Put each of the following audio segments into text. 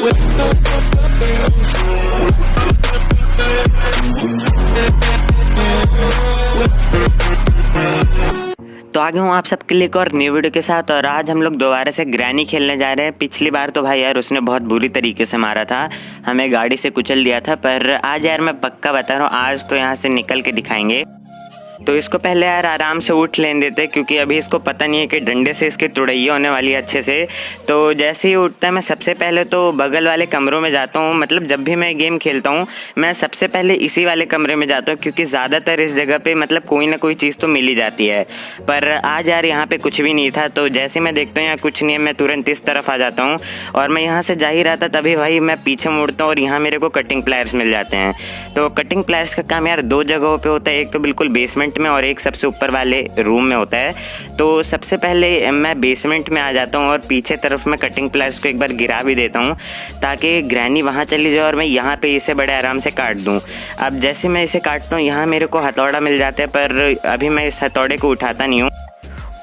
तो आगे हूँ आप सबके लिए एक और न्यू वीडियो के साथ। और आज हम लोग दोबारा से ग्रैनी खेलने जा रहे हैं। पिछली बार तो भाई यार उसने बहुत बुरी तरीके से मारा था, हमें गाड़ी से कुचल दिया था। पर आज यार मैं पक्का बता रहा हूँ, आज तो यहाँ से निकल के दिखाएंगे। तो इसको पहले यार आराम से उठ लेने देते, क्योंकि अभी इसको पता नहीं है कि डंडे से इसकी तुड़ैया होने वाली है अच्छे से। तो जैसे ही उठता है मैं सबसे पहले तो बगल वाले कमरों में जाता हूँ। मतलब जब भी मैं गेम खेलता हूँ मैं सबसे पहले इसी वाले कमरे में जाता हूँ, क्योंकि ज़्यादातर इस जगह पे मतलब कोई ना कोई चीज़ तो मिल ही जाती है। पर आज यार यहाँ पे कुछ भी नहीं था। तो जैसे मैं देखता हूँ यहाँ कुछ नहीं है, मैं तुरंत इस तरफ आ जाता हूँ। और मैं यहाँ से जा ही रहा था तभी भाई मैं पीछे मुड़ता हूँ और यहाँ मेरे को कटिंग प्लायर्स मिल जाते हैं। तो कटिंग प्लायर्स का काम यार दो जगहों पर होता है, एक तो बिल्कुल बेसमेंट में और एक सबसे ऊपर वाले रूम में होता है। तो सबसे पहले मैं बेसमेंट में आ जाता हूँ और पीछे तरफ मैं कटिंग प्लायर्स को एक बार गिरा भी देता हूँ, ताकि ग्रैनी वहाँ चली जाए और मैं यहाँ पे इसे बड़े आराम से काट दूँ। अब जैसे मैं इसे काटता हूँ यहाँ मेरे को हथौड़ा मिल जाता है, पर अभी मैं इस हथौड़े को उठाता नहीं हूँ।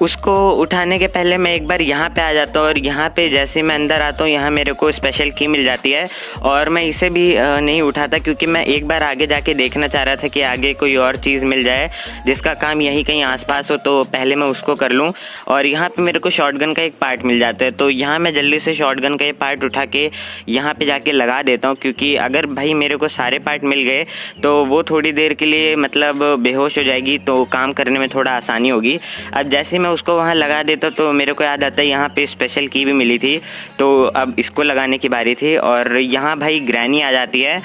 उसको उठाने के पहले मैं एक बार यहाँ पे आ जाता हूँ और यहाँ पे जैसे मैं अंदर आता हूँ यहाँ मेरे को स्पेशल की मिल जाती है। और मैं इसे भी नहीं उठाता, क्योंकि मैं एक बार आगे जाके देखना चाह रहा था कि आगे कोई और चीज़ मिल जाए जिसका काम यहीं कहीं आसपास हो, तो पहले मैं उसको कर लूँ। और यहाँ पे मेरे को शॉटगन का एक पार्ट मिल जाता है, तो यहाँ मैं जल्दी से शॉटगन का ये पार्ट उठा के यहाँ पर जाके लगा देता हूँ, क्योंकि अगर भाई मेरे को सारे पार्ट मिल गए तो वो थोड़ी देर के लिए मतलब बेहोश हो जाएगी, तो काम करने में थोड़ा आसानी होगी। अब जैसे उसको वहाँ लगा देता तो मेरे को याद आता है यहाँ पे स्पेशल की भी मिली थी, तो अब इसको लगाने की बारी थी। और यहाँ भाई ग्रैनी आ जाती है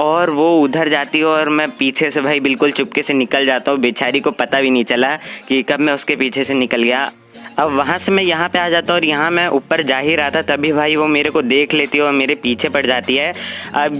और वो उधर जाती है और मैं पीछे से भाई बिल्कुल चुपके से निकल जाता हूँ। बेचारी को पता भी नहीं चला कि कब मैं उसके पीछे से निकल गया। अब वहाँ से मैं यहाँ पे आ जाता हूँ और यहाँ मैं ऊपर जा ही रहा था तभी भाई वो मेरे को देख लेती है और मेरे पीछे पड़ जाती है। अब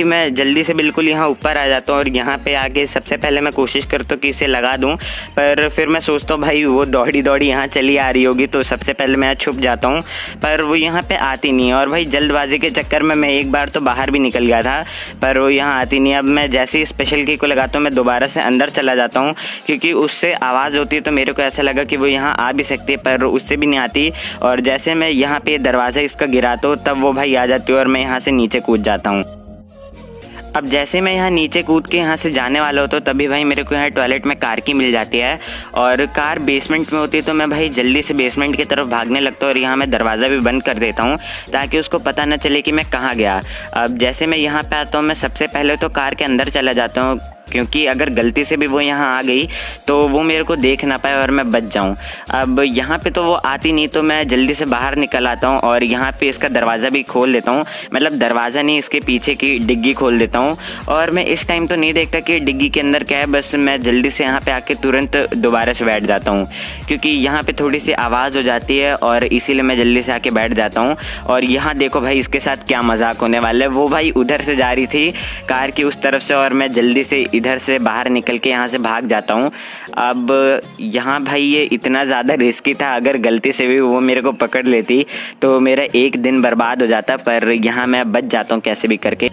मैं जल्दी से बिल्कुल यहाँ ऊपर आ जाता हूँ और यहाँ पे आके सबसे पहले मैं कोशिश करता हूँ कि इसे लगा दूँ, पर फिर मैं सोचता हूँ भाई वो दौड़ी दौड़ी यहाँ चली आ रही होगी, तो सबसे पहले मैं छुप जाता हूँ। पर वो यहाँ पे आती नहीं है और भाई जल्दबाजी के चक्कर में मैं एक बार तो बाहर भी निकल गया था, पर वो यहाँ आती नहीं। अब मैं जैसे ही स्पेशल की को लगाता हूँ मैं दोबारा से अंदर चला जाता हूँ, क्योंकि उससे आवाज़ होती है, तो मेरे को ऐसा लगा कि वो यहाँ आ भी सकती है, पर उससे भी नहीं आती। और जैसे मैं यहाँ पे दरवाज़ा इसका गिराता हूँ तब वो भाई आ जाती है और मैं यहाँ से नीचे कूद जाता हूँ। अब जैसे मैं यहाँ नीचे कूद के यहाँ से जाने वाला होता हूँ तभी भाई मेरे को यहाँ टॉयलेट में कार की मिल जाती है, और कार बेसमेंट में होती है। तो मैं भाई जल्दी से बेसमेंट की तरफ भागने लगता हूँ और यहाँ मैं दरवाज़ा भी बंद कर देता हूँ ताकि उसको पता न चले कि मैं कहाँ गया। अब जैसे मैं यहाँ पे आता हूँ मैं सबसे पहले तो कार के अंदर चला जाता हूँ, क्योंकि अगर गलती से भी वो यहाँ आ गई तो वो मेरे को देख ना पाए और मैं बच जाऊँ। अब यहाँ पे तो वो आती नहीं, तो मैं जल्दी से बाहर निकल आता हूँ और यहाँ पे इसका दरवाज़ा भी खोल देता हूँ। मतलब दरवाज़ा नहीं, इसके पीछे की डिग्गी खोल देता हूँ। और मैं इस टाइम तो नहीं देखता कि डिग्गी के अंदर क्या है, बस मैं जल्दी से यहाँ पे आके तुरंत दोबारा से बैठ जाता हूँ, क्योंकि यहाँ पे थोड़ी सी आवाज़ हो जाती है और इसीलिए मैं जल्दी से आके बैठ जाता हूँ। और यहाँ देखो भाई इसके साथ क्या मजाक होने वाला है। वो भाई उधर से जा रही थी कार की उस तरफ से और मैं जल्दी से इधर से बाहर निकल के यहाँ से भाग जाता हूँ। अब यहाँ भाई ये इतना ज़्यादा रिस्की था, अगर गलती से भी वो मेरे को पकड़ लेती तो मेरा एक दिन बर्बाद हो जाता, पर यहाँ मैं बच जाता हूँ कैसे भी करके।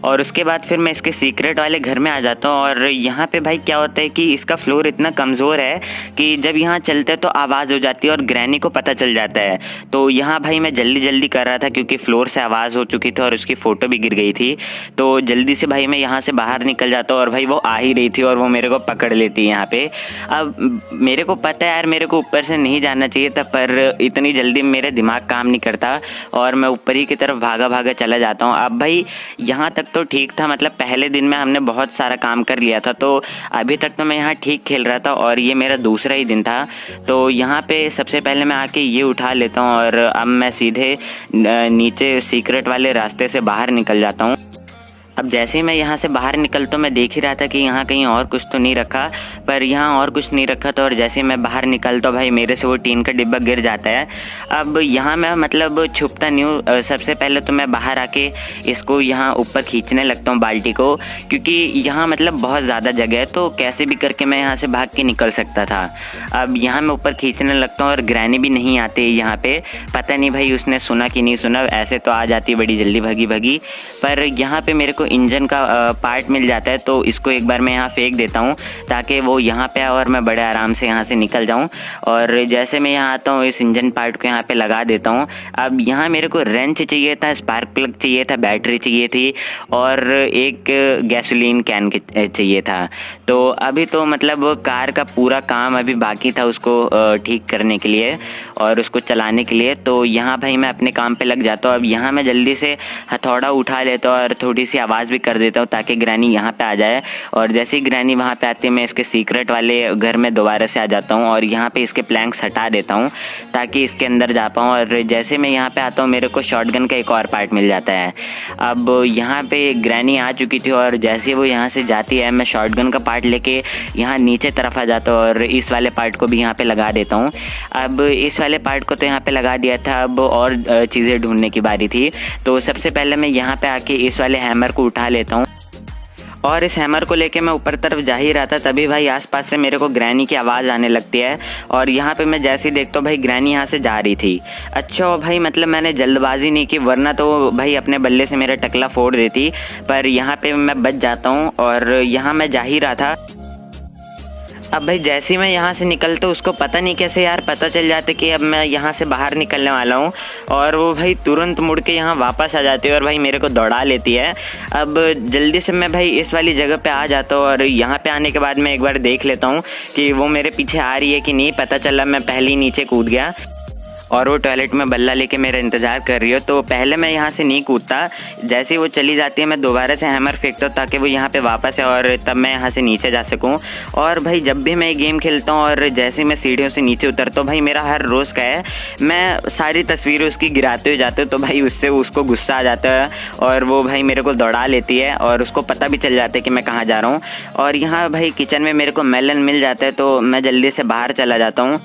और उसके बाद फिर मैं इसके सीक्रेट वाले घर में आ जाता हूँ। और यहाँ पे भाई क्या होता है कि इसका फ्लोर इतना कमज़ोर है कि जब यहाँ चलते हैं तो आवाज़ हो जाती है और ग्रैनी को पता चल जाता है। तो यहाँ भाई मैं जल्दी जल्दी कर रहा था क्योंकि फ्लोर से आवाज़ हो चुकी थी और उसकी फ़ोटो भी गिर गई थी। तो जल्दी से भाई मैं यहाँ से बाहर निकल जाता हूँ और भाई वो आ ही रही थी और वो मेरे को पकड़ लेती है यहाँ पे। अब मेरे को पता है यार मेरे को ऊपर से नहीं जाना चाहिए था, पर इतनी जल्दी मेरे दिमाग काम नहीं करता और मैं ऊपर ही की तरफ भागा भागा चला जाता हूँ। अब भाई यहाँ तक तो ठीक था, मतलब पहले दिन में हमने बहुत सारा काम कर लिया था, तो अभी तक तो मैं यहाँ ठीक खेल रहा था और ये मेरा दूसरा ही दिन था। तो यहाँ पे सबसे पहले मैं आके ये उठा लेता हूँ और अब मैं सीधे नीचे सीक्रेट वाले रास्ते से बाहर निकल जाता हूँ। अब जैसे ही मैं यहाँ से बाहर निकलता हूँ मैं देख ही रहा था कि यहाँ कहीं और कुछ तो नहीं रखा, पर यहाँ और कुछ नहीं रखा था। और जैसे ही मैं बाहर निकलता हूँ भाई मेरे से वो टीन का डिब्बा गिर जाता है। अब यहाँ मैं मतलब छुपता नहीं हूँ, सबसे पहले तो मैं बाहर आके इसको यहाँ ऊपर खींचने लगता हूँ बाल्टी को, क्योंकि यहाँ मतलब बहुत ज़्यादा जगह है तो कैसे भी करके मैं यहाँ से भाग के निकल सकता था। अब यहाँ मैं ऊपर खींचने लगता हूँ और ग्रैनी भी नहीं आती यहाँ पे, पता नहीं भाई उसने सुना कि नहीं सुना, ऐसे तो आ जाती बड़ी जल्दी भगी भगी। पर यहाँ पे मेरे को इंजन का पार्ट मिल जाता है, तो इसको एक बार मैं यहाँ फेंक देता हूँ ताकि वो यहाँ पे आए और मैं बड़े आराम से यहाँ से निकल जाऊँ। और जैसे मैं यहाँ आता हूँ इस इंजन पार्ट को यहाँ पे लगा देता हूँ। अब यहाँ मेरे को रेंच चाहिए था, स्पार्क प्लग चाहिए था, बैटरी चाहिए थी और एक गैसोलीन कैन चाहिए था। तो अभी तो मतलब कार का पूरा काम अभी बाकी था उसको ठीक करने के लिए और उसको चलाने के लिए। तो यहाँ भाई मैं अपने काम पे लग जाता हूँ। अब यहाँ मैं जल्दी से हथौड़ा उठा लेता हूँ और थोड़ी सी आवाज़ भी कर देता हूँ ताकि ग्रैनी यहाँ पे आ जाए। और जैसे ही ग्रैनी वहाँ पे आती है मैं इसके सीक्रेट वाले घर में दोबारा से आ जाता हूँ और यहाँ पे इसके प्लैंक्स हटा देता हूँ ताकि इसके अंदर जा पाऊँ। और जैसे मैं यहाँ पे आता हूँ मेरे को शॉटगन का एक और पार्ट मिल जाता है। अब यहाँ पे ग्रैनी आ चुकी थी और जैसे वो यहाँ से जाती है मैं शॉटगन का पार्ट लेके यहाँ नीचे तरफ आ जाता हूँ और इस वाले पार्ट को भी यहाँ पे लगा देता हूँ। अब इस वाले पार्ट को तो यहाँ पे लगा दिया था, अब और चीज़ें ढूंढने की बारी थी। तो सबसे पहले मैं यहाँ पे आके इस वाले हैमर को उठा लेता हूँ और इस हैमर को लेके मैं ऊपर तरफ जा ही रहा था, तभी भाई आसपास से मेरे को ग्रैनी की आवाज़ आने लगती है। और यहाँ पे मैं जैसे ही देखता हूँ भाई ग्रैनी यहाँ से जा रही थी। अच्छा भाई मतलब मैंने जल्दबाजी नहीं की, वरना तो भाई अपने बल्ले से मेरा टकला फोड़ देती, पर यहाँ पे मैं बच जाता हूँ और यहाँ मैं जा ही रहा था। अब भाई जैसे ही मैं यहाँ से निकलता हूँ उसको पता नहीं कैसे यार पता चल जाता कि अब मैं यहाँ से बाहर निकलने वाला हूँ और वो भाई तुरंत मुड़ के यहाँ वापस आ जाती है और भाई मेरे को दौड़ा लेती है। अब जल्दी से मैं भाई इस वाली जगह पे आ जाता हूँ और यहाँ पे आने के बाद मैं एक बार देख लेता हूँ कि वो मेरे पीछे आ रही है कि नहीं। पता चला मैं पहले ही नीचे कूद गया और वो टॉयलेट में बल्ला लेके मेरा इंतज़ार कर रही हो। तो पहले मैं यहाँ से नहीं कूदता, जैसे ही वो चली जाती है मैं दोबारा से हैमर फेंकता हूँ ताकि वो यहाँ पे वापस है और तब मैं यहाँ से नीचे जा सकूँ। और भाई जब भी मैं गेम खेलता हूँ और जैसे मैं सीढ़ियों से नीचे उतरता हूँ भाई मेरा हर रोज़ का है, मैं सारी तस्वीरें उसकी गिराते हुए जाते हूँ। तो भाई उससे उसको गुस्सा आ जाता है और वो भाई मेरे को दौड़ा लेती है और उसको पता भी चल जाता है कि मैं कहाँ जा रहा हूँ। और यहाँ भाई किचन में मेरे को मेलन मिल जाता है तो मैं जल्दी से बाहर चला जाता हूँ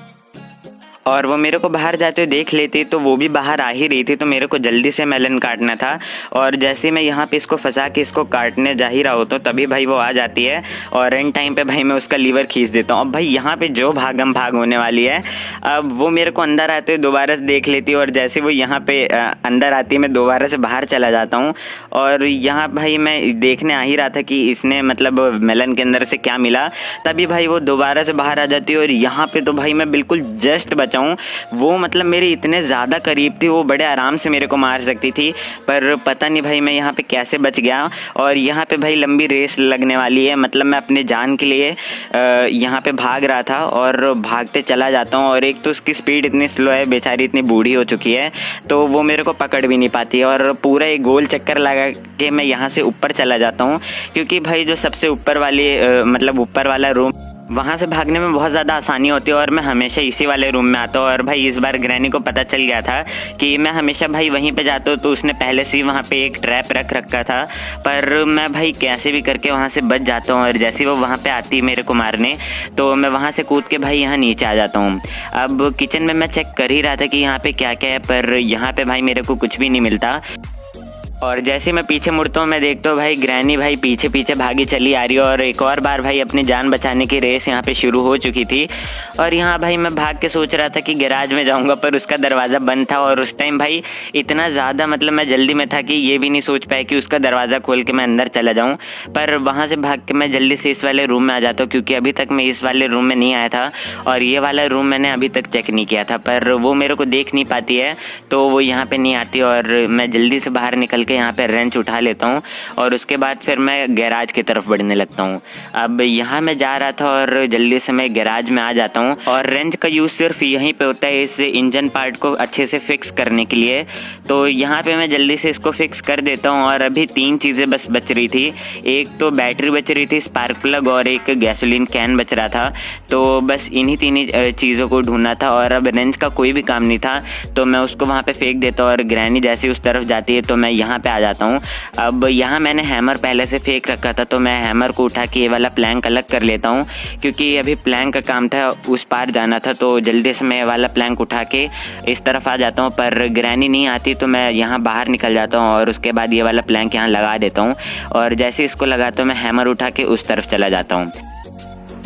और वो मेरे को बाहर जाते हुए देख लेती, तो वो भी बाहर आ ही रही थी तो मेरे को जल्दी से मेलन काटना था। और जैसे मैं यहाँ पे इसको फंसा के इसको काटने जा ही रहा होता हूँ तभी भाई वो आ जाती है और एंड टाइम पे भाई मैं उसका लीवर खींच देता हूँ। अब भाई यहाँ पे जो भागम भाग होने वाली है। अब वो मेरे को अंदर आते हुए दोबारा से देख लेती है और जैसे वो यहाँ पे अंदर आती है मैं दोबारा से बाहर चला जाता हूँ। और यहाँ भाई मैं देखने आ ही रहा था कि इसने मतलब मेलन के अंदर से क्या मिला, तभी भाई वो दोबारा से बाहर आ जाती है। और यहाँ पे तो भाई मैं बिल्कुल जस्ट बचाऊँ, वो मतलब मेरे इतने ज़्यादा करीब थी, वो बड़े आराम से मेरे को मार सकती थी, पर पता नहीं भाई मैं यहाँ पे कैसे बच गया। और यहाँ पे भाई लंबी रेस लगने वाली है, मतलब मैं अपने जान के लिए यहाँ पे भाग रहा था और भागते चला जाता हूँ। और एक तो उसकी स्पीड इतनी स्लो है, बेचारी इतनी बूढ़ी हो चुकी है तो वो मेरे को पकड़ भी नहीं पाती है। और पूरा एक गोल चक्कर लगा के मैं यहाँ से ऊपर चला जाता हूँ क्योंकि भाई जो सबसे ऊपर वाली मतलब ऊपर वाला रूम, वहाँ से भागने में बहुत ज़्यादा आसानी होती है और मैं हमेशा इसी वाले रूम में आता हूँ। और भाई इस बार ग्रैनी को पता चल गया था कि मैं हमेशा भाई वहीं पे जाता हूँ, तो उसने पहले से ही वहाँ पे एक ट्रैप रख रखा था, पर मैं भाई कैसे भी करके वहाँ से बच जाता हूँ। और जैसे वो वहाँ पे आती है मेरे को मारने तो मैं वहाँ से कूद के भाई यहाँ नीचे आ जाता हूँ। अब किचन में मैं चेक कर ही रहा था कि यहाँ पे क्या क्या है, पर यहाँ पे भाई मेरे को कुछ भी नहीं मिलता। और जैसे मैं पीछे मुड़ता हूँ मैं देखता हूँ भाई ग्रैनी भाई पीछे पीछे भागी चली आ रही है और एक और बार भाई अपनी जान बचाने की रेस यहाँ पे शुरू हो चुकी थी। और यहाँ भाई मैं भाग के सोच रहा था कि गैराज में जाऊँगा, पर उसका दरवाज़ा बंद था और उस टाइम भाई इतना ज़्यादा मतलब मैं जल्दी में था कि ये भी नहीं सोच पाया कि उसका दरवाज़ा खोल के मैं अंदर चला जाऊँ। पर वहाँ से भाग के मैं जल्दी से इस वाले रूम में आ जाता हूँ क्योंकि अभी तक मैं इस वाले रूम में नहीं आया था और ये वाला रूम मैंने अभी तक चेक नहीं किया था, पर वो मेरे को देख नहीं पाती है तो वो यहाँ पर नहीं आती। और मैं जल्दी से बाहर निकल के यहाँ पे रेंच उठा लेता हूँ और उसके बाद फिर मैं गैराज की तरफ बढ़ने लगता हूँ। अब यहाँ मैं जा रहा था और जल्दी से मैं गैराज में आ जाता हूँ और रेंच का यूज़ सिर्फ यहीं पे होता है इस इंजन पार्ट को अच्छे से फिक्स करने के लिए। तो यहाँ पे मैं जल्दी से इसको फिक्स कर देता हूँ और अभी 3 चीज़ें बस बच रही थी, एक तो बैटरी बच रही थी, स्पार्क प्लग और एक गैसोलीन कैन बच रहा था। तो बस इन्हीं 3 चीज़ों को ढूंढना था और अब रेंच का कोई भी काम नहीं था तो मैं उसको वहाँ पे फेंक देता हूँ और ग्रैनी जैसे उस तरफ जाती है तो मैं यहाँ पे आ जाता हूँ। अब यहाँ मैंने हैमर पहले से फेंक रखा था तो मैं हैमर को उठा के ये वाला प्लैंक अलग कर लेता हूँ क्योंकि अभी प्लैंक का काम था, उस पार जाना था, तो जल्दी से मैं वाला प्लैंक उठा के इस तरफ आ जाता हूँ। पर ग्रैनी नहीं आती तो मैं यहाँ बाहर निकल जाता हूँ और उसके बाद ये वाला प्लैंक यहाँ लगा देता हूँ और जैसे इसको लगाता हूँ मैं हैमर उठा के उस तरफ चला जाता हूँ।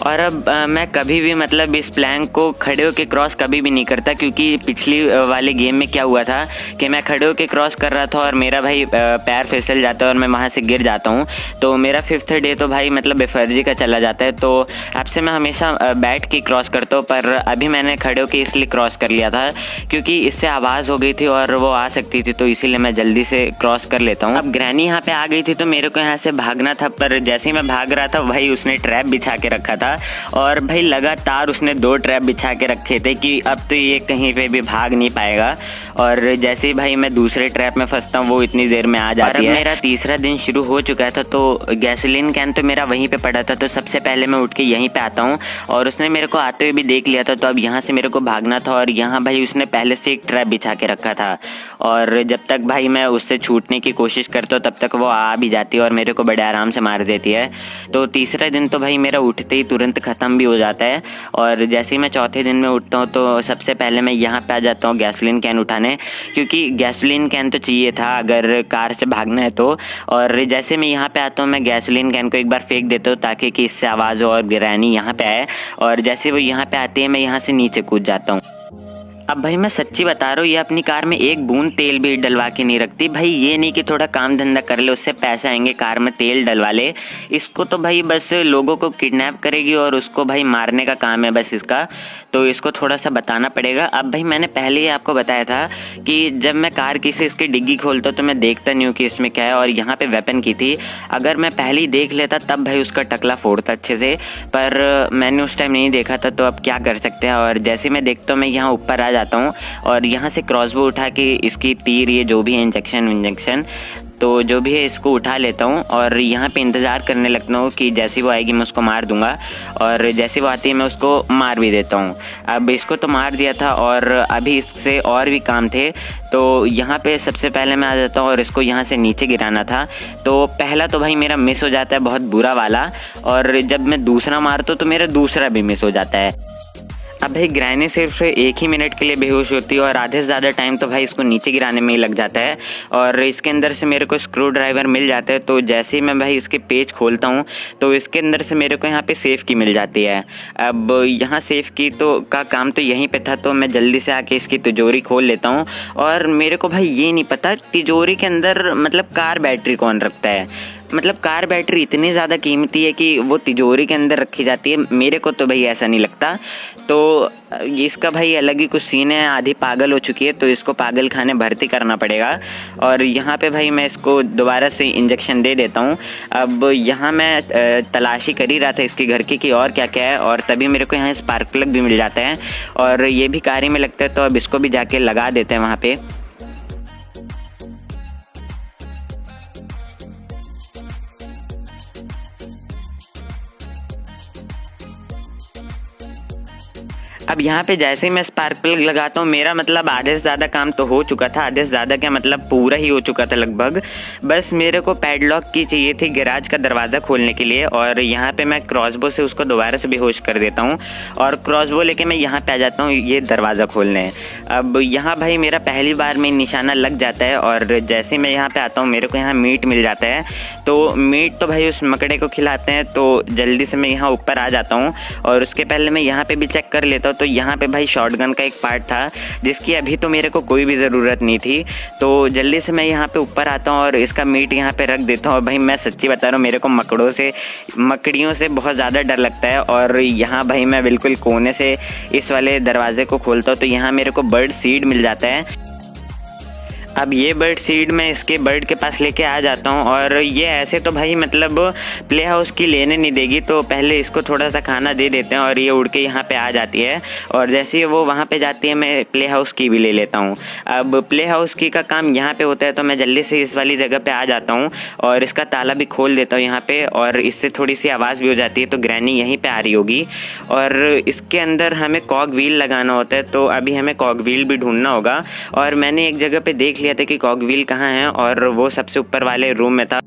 और अब मैं कभी भी मतलब इस प्लैंक को खड़े होकर क्रॉस कभी भी नहीं करता, क्योंकि पिछली वाले गेम में क्या हुआ था कि मैं खड़े होकर क्रॉस कर रहा था और मेरा भाई पैर फिसल जाता है और मैं वहाँ से गिर जाता हूँ। तो मेरा 5th डे तो भाई मतलब बेफर्जी का चला जाता है। तो अब से मैं हमेशा बैठ के क्रॉस करता हूँ, पर अभी मैंने खड़े होकर इसलिए क्रॉस कर लिया था क्योंकि इससे आवाज़ हो गई थी और वो आ सकती थी, तो इसीलिए मैं जल्दी से क्रॉस कर लेता हूँ। अब ग्रैनी यहाँ पे आ गई थी तो मेरे को यहाँ से भागना था, पर जैसे ही मैं भाग रहा था भाई उसने ट्रैप बिछा के रखा था और भाई लगातार उसने 2 ट्रैप बिछा के रखे थे कि अब तो ये कहीं पे भी भाग नहीं पाएगा। और जैसे ही भाई मैं दूसरे ट्रैप में फंसता हूँ वो इतनी देर में आ जाती है। मेरा तीसरा दिन शुरू हो चुका था, तो गैसोलीन कैन तो मेरा वहीं पे पड़ा था, तो सबसे पहले मैं उठ के यहीं पे आता हूँ और उसने मेरे को आते हुए भी देख लिया था। तो अब यहाँ से मेरे को भागना था और यहाँ भाई उसने पहले से एक ट्रैप बिछा के रखा था और जब तक भाई मैं उससे छूटने की कोशिश करता हूँ तब तक वो आ भी जाती है और मेरे को बड़े आराम से मार देती है। तो तीसरा दिन तो भाई मेरा उठते ही तुरंत ख़त्म भी हो जाता है। और जैसे ही मैं चौथे दिन में उठता हूँ तो सबसे पहले मैं यहाँ पे आ जाता हूँ गैसोलीन कैन उठाने, क्योंकि गैसोलीन कैन तो चाहिए था अगर कार से भागना है तो। और जैसे मैं यहाँ पे आता हूँ मैं गैसोलीन कैन को एक बार फेंक देता हूँ ताकि कि इससे आवाज़ हो और ग्रैनी यहाँ पे आए। और जैसे वो यहाँ पे आती है मैं यहाँ से नीचे कूद जाता हूँ। अब भाई मैं सच्ची बता रहा हूँ, ये अपनी कार में एक बूंद तेल भी डलवा के नहीं रखती भाई। ये नहीं कि थोड़ा काम धंधा कर ले उससे पैसे आएंगे, कार में तेल डलवा ले। इसको तो भाई बस लोगों को किडनैप करेगी और उसको भाई मारने का काम है बस इसका, तो इसको थोड़ा सा बताना पड़ेगा। अब भाई मैंने पहले ही आपको बताया था कि जब मैं कार की से इसकी डिग्गी खोलता तो मैं देखता नहीं हूँ कि इसमें क्या है, और यहाँ पे वेपन की थी। अगर मैं पहले ही देख लेता तब भाई उसका टकला फोड़ता अच्छे से, पर मैंने उस टाइम नहीं देखा था, तो अब क्या कर सकते हैं। और जैसे मैं देखता हूँ मैं यहाँ ऊपर आ जाता हूँ और यहाँ से क्रॉसबो उठा के इसकी तीर ये जो भी है इंजेक्शन तो जो भी है इसको उठा लेता हूँ और यहाँ पे इंतज़ार करने लगता हूँ कि जैसे वो आएगी मैं उसको मार दूंगा। और जैसे वो आती है मैं उसको मार भी देता हूँ। अब इसको तो मार दिया था और अभी इससे और भी काम थे, तो यहाँ पे सबसे पहले मैं आ जाता हूँ और इसको यहाँ से नीचे गिराना था। तो पहला तो भाई मेरा मिस हो जाता है बहुत बुरा वाला, और जब मैं दूसरा मारता हूँ तो मेरा दूसरा भी मिस हो जाता है। अब भाई ग्रैनी सिर्फ 1 ही मिनट के लिए बेहोश होती है और आधे से ज़्यादा टाइम तो भाई इसको नीचे गिराने में ही लग जाता है। और इसके अंदर से मेरे को स्क्रू ड्राइवर मिल जाता है, तो जैसे ही मैं भाई इसके पेज खोलता हूँ तो इसके अंदर से मेरे को यहाँ पे सेफ की मिल जाती है। अब यहाँ सेफ की तो का काम तो यहीं पे था, तो मैं जल्दी से आके इसकी तिजोरी खोल लेता हूँ। और मेरे को भाई ये नहीं पता तिजोरी के अंदर मतलब कार बैटरी कौन रखता है, मतलब कार बैटरी इतनी ज़्यादा कीमती है कि वो तिजोरी के अंदर रखी जाती है। मेरे को तो भाई ऐसा नहीं लगता। तो इसका भाई अलग ही कुछ सीन है, आधी पागल हो चुकी है तो इसको पागल खाने भर्ती करना पड़ेगा। और यहाँ पे भाई मैं इसको दोबारा से इंजेक्शन दे देता हूँ। अब यहाँ मैं तलाशी कर ही रहा था इसके घर की कि और क्या क्या है, और तभी मेरे को यहाँ स्पार्क प्लग भी मिल जाता है और ये भी कार ही में लगता है, तो अब इसको भी जाके लगा देते हैं वहाँ पे। अब यहाँ पे जैसे ही मैं स्पार्क प्लग लगाता हूँ मेरा मतलब आधे से ज़्यादा काम तो हो चुका था। आधे से ज़्यादा क्या मतलब पूरा ही हो चुका था लगभग। बस मेरे को पैडलॉक की चाहिए थी गैराज का दरवाज़ा खोलने के लिए, और यहाँ पे मैं क्रॉसबो से उसको दोबारा से बेहोश कर देता हूँ और क्रॉसबो लेके मैं यहाँ पे आ जाता हूँ ये दरवाज़ा खोलने। अब यहाँ भाई मेरा पहली बार में निशाना लग जाता है और जैसे मैं यहाँ पर आता हूँ मेरे को यहाँ मीट मिल जाता है। तो मीट तो भाई उस मकड़े को खिलाते हैं, तो जल्दी से मैं यहाँ ऊपर आ जाता हूँ और उसके पहले मैं यहाँ पे भी चेक कर लेता हूँ। तो यहाँ पे भाई शॉटगन का एक पार्ट था जिसकी अभी तो मेरे को कोई भी ज़रूरत नहीं थी, तो जल्दी से मैं यहाँ पे ऊपर आता हूँ और इसका मीट यहाँ पे रख देता हूँ। और भाई मैं सच्ची बता रहा हूँ मेरे को मकड़ियों से बहुत ज़्यादा डर लगता है। और यहाँ भाई मैं बिल्कुल कोने से इस वाले दरवाजे को खोलता हूँ तो यहाँ मेरे को बर्ड सीड मिल जाता है। अब ये बर्ड सीड मैं इसके बर्ड के पास लेके आ जाता हूँ और ये ऐसे तो भाई मतलब प्ले हाउस की लेने नहीं देगी, तो पहले इसको थोड़ा सा खाना दे देते हैं और ये उड़ के यहाँ पे आ जाती है। और जैसे ही वो वहाँ पे जाती है मैं प्ले हाउस की भी ले लेता हूँ। अब प्ले हाउस की का काम यहाँ पे होता है, तो मैं जल्दी से इस वाली जगह पे आ जाता हूँ और इसका ताला भी खोल देता हूँ यहाँ पे, और इससे थोड़ी सी आवाज़ भी हो जाती है, तो ग्रैनी यहीं पर आ रही होगी। और इसके अंदर हमें कॉग व्हील लगाना होता है, तो अभी हमें कॉग व्हील भी ढूंढना होगा। और मैंने एक जगह पे देख लिया था कि कॉग व्हील कहाँ है, और वो सबसे ऊपर वाले रूम में था।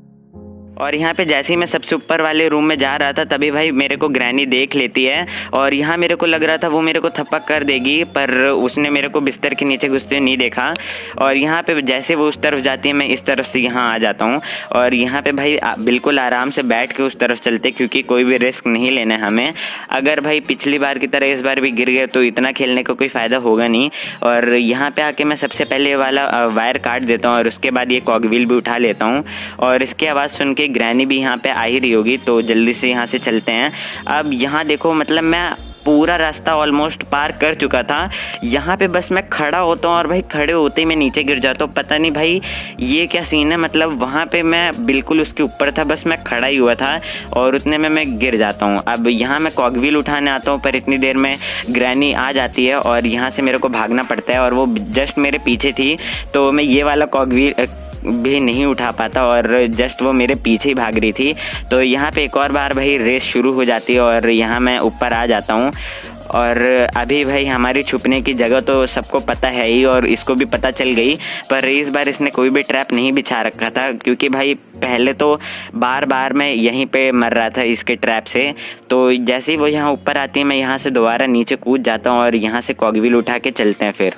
और यहाँ पे जैसे ही मैं सबसे ऊपर वाले रूम में जा रहा था तभी भाई मेरे को ग्रैनी देख लेती है और यहाँ मेरे को लग रहा था वो मेरे को थप्पड़ कर देगी, पर उसने मेरे को बिस्तर के नीचे घुसते हुए नहीं देखा। और यहाँ पे जैसे वो उस तरफ जाती है मैं इस तरफ से यहाँ आ जाता हूँ और यहाँ पे भाई बिल्कुल आराम से बैठ के उस तरफ चलते, क्योंकि कोई भी रिस्क नहीं लेना है हमें। अगर भाई पिछली बार की तरह इस बार भी गिर गए तो इतना खेलने का कोई फ़ायदा होगा नहीं। और यहाँ पे आके मैं सबसे पहले वाला वायर काट देता हूँ और उसके बाद ये कॉगव्हील भी उठा लेता हूँ। और इसकी आवाज़ सुन के ग्रैनी भी यहाँ पे आ ही रही होगी, तो जल्दी से यहाँ से चलते हैं। अब यहाँ देखो मतलब मैं पूरा रास्ता ऑलमोस्ट पार कर चुका था। यहाँ पे बस मैं खड़ा होता हूँ और भाई खड़े होते ही मैं नीचे गिर जाता हूँ। पता नहीं भाई ये क्या सीन है, मतलब वहाँ पे मैं बिल्कुल उसके ऊपर था, बस मैं खड़ा ही हुआ था और उतने में मैं गिर जाता हूँ। अब यहाँ मैं कॉगव्हील उठाने आता हूँ पर इतनी देर में ग्रैनी आ जाती है और यहाँ से मेरे को भागना पड़ता है और वो जस्ट मेरे पीछे थी, तो मैं ये वाला कॉगव्हील भी नहीं उठा पाता और जस्ट वो मेरे पीछे ही भाग रही थी। तो यहाँ पे एक और बार भाई रेस शुरू हो जाती है और यहाँ मैं ऊपर आ जाता हूँ। और अभी भाई हमारी छुपने की जगह तो सबको पता है ही और इसको भी पता चल गई, पर इस बार इसने कोई भी ट्रैप नहीं बिछा रखा था, क्योंकि भाई पहले तो बार बार मैं यहीं पे मर रहा था इसके ट्रैप से। तो जैसे ही वो यहाँ ऊपर आती है मैं यहाँ से दोबारा नीचे कूद जाता हूँ और यहाँ से कॉगव्हील उठा के चलते हैं फिर।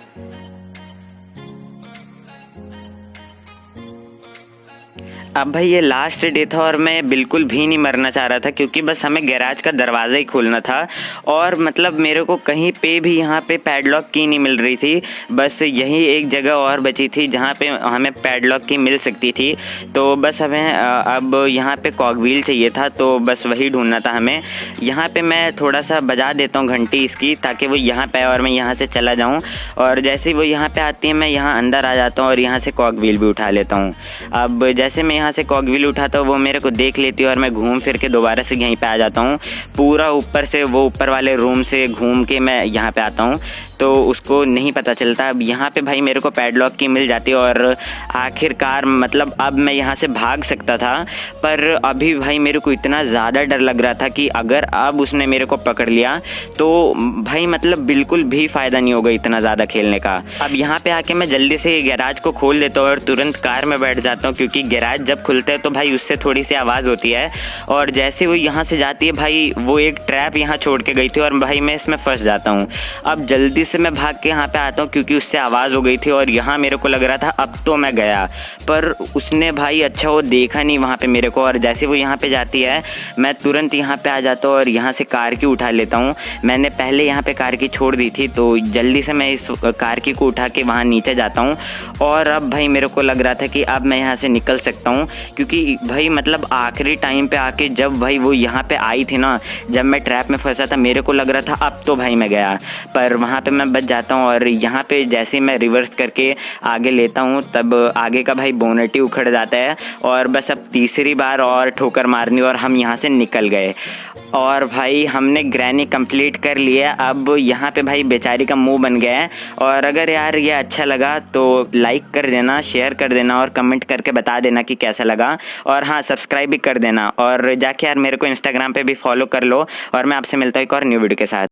अब भाई ये लास्ट डे था और मैं बिल्कुल भी नहीं मरना चाह रहा था, क्योंकि बस हमें गैराज का दरवाज़ा ही खोलना था और मतलब मेरे को कहीं पे भी यहाँ पे पैडलॉक की नहीं मिल रही थी। बस यही एक जगह और बची थी जहाँ पे हमें पैडलॉक की मिल सकती थी। तो बस हमें अब यहाँ पे कॉगव्हील चाहिए था, तो बस वही ढूंढना था हमें। यहाँ पे मैं थोड़ा सा बजा देता हूँ घंटी इसकी, ताकि वो यहाँ पे और मैं यहाँ से चला जाऊँ। और जैसे ही वो यहाँ पे आती है मैं यहाँ अंदर आ जाता हूँ और यहाँ से कॉगव्हील भी उठा लेता हूँ। अब जैसे मैं यहाँ से कॉगव्हील उठाता हूँ वो मेरे को देख लेती है और मैं घूम फिर के दोबारा से यहीं पे आ जाता हूँ। पूरा ऊपर से वो ऊपर वाले रूम से घूम के मैं यहाँ पे आता हूँ, तो उसको नहीं पता चलता। अब यहाँ पे भाई मेरे को पैडलॉक की मिल जाती है और आखिरकार मतलब अब मैं यहाँ से भाग सकता था। पर अभी भाई मेरे को इतना ज़्यादा डर लग रहा था कि अगर अब उसने मेरे को पकड़ लिया तो भाई मतलब बिल्कुल भी फ़ायदा नहीं होगा इतना ज़्यादा खेलने का। अब यहाँ पे आके मैं जल्दी से गैराज को खोल देता हूँ और तुरंत कार में बैठ जाता हूँ, क्योंकि गैराज जब खुलता है तो भाई उससे थोड़ी सी आवाज़ होती है। और जैसे वो यहाँ से जाती है भाई वो एक ट्रैप यहाँ छोड़ के गई थी और भाई मैं इसमें फंस जाता हूँ। अब जल्दी से मैं भाग के यहाँ पे आता हूँ क्योंकि उससे आवाज़ हो गई थी और यहाँ मेरे को लग रहा था अब तो मैं गया, पर उसने भाई अच्छा वो देखा नहीं वहाँ पे मेरे को। और जैसे वो यहाँ पे जाती है मैं तुरंत यहाँ पे आ जाता हूँ और यहाँ से कार की उठा लेता हूँ। मैंने पहले यहाँ पे कार की छोड़ दी थी, तो जल्दी से मैं इस कार की को उठा के वहाँ नीचे जाता हूँ। और अब भाई मेरे को लग रहा था कि अब मैं यहाँ से निकल सकता हूँ, क्योंकि भाई मतलब आखिरी टाइम पे आके जब भाई वो यहाँ पे आई थी ना, जब मैं ट्रैप में फंसा था मेरे को लग रहा था अब तो भाई मैं गया, पर वहाँ पे मैं बच जाता हूँ। और यहाँ पे जैसे मैं रिवर्स करके आगे लेता हूँ तब आगे का भाई बोनेट ही उखड़ जाता है और बस अब तीसरी बार और ठोकर मारनी और हम यहाँ से निकल गए। और भाई हमने ग्रैनी कंप्लीट कर लिया। अब यहाँ पे भाई बेचारी का मुंह बन गया है। और अगर यार ये अच्छा लगा तो लाइक कर देना, शेयर कर देना और कमेंट करके बता देना कि कैसा लगा। और हाँ, सब्सक्राइब भी कर देना और जाके यार मेरे को इंस्टाग्राम पे भी फॉलो कर लो। और मैं आपसे मिलता हूँ एक और न्यू वीडियो के साथ।